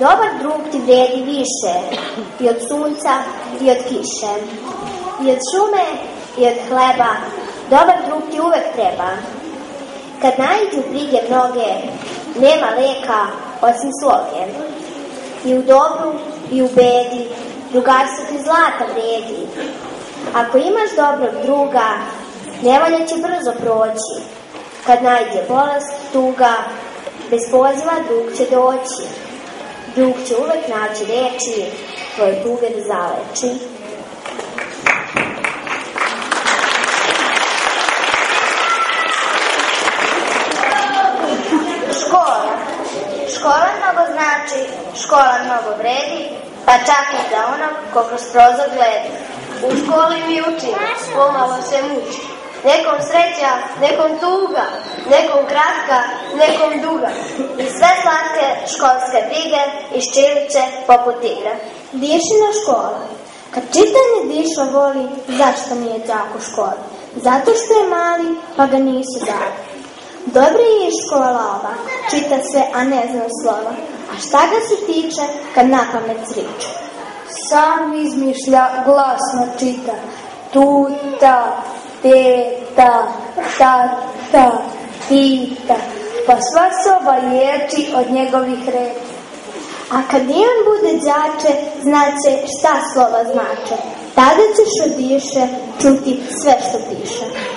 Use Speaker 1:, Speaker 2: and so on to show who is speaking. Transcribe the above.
Speaker 1: Dobar drug ti vredi više i od sunca i od kiše, i od šume i od hleba. Dobar drug ti uvek treba. Kad naiđu brige mnoge, nema leka osim sloge. I u dobru i u bedi drugarstvo ti zlata vredi. Ako imaš dobrog druga, nevolja će brzo proći. Kad naiđe bolest, tuga, bez poziva drug će doći. Drug će uvek naći reči, tvoje tuge da zaleči.
Speaker 2: Škola mnogo znači, škola mnogo vredi, pa čak i za onog ko kroz prozor gleda. U školi mi učimo, pomalo se muči. Nekom sreća, nekom tuga, nekom kratka, nekom duga. I sve slatke školske brige iščiliće poput igra.
Speaker 1: Dišina škola. Kad čitanje diša voli, zašto nije đak u školi? Zato što je mali, pa ga nisu dali. Dobra je i škola ova, čita sve, a ne zna slova. A šta ga se tiče kad napamet zriče?
Speaker 3: Sam izmišlja, glasno čita. Tuta, teta, tata, tita. Pa sva soba ječi od njegovih reči.
Speaker 1: A kad i on bude đače, znaće šta slova znače. Tada ćeš od diše čuti sve što piše.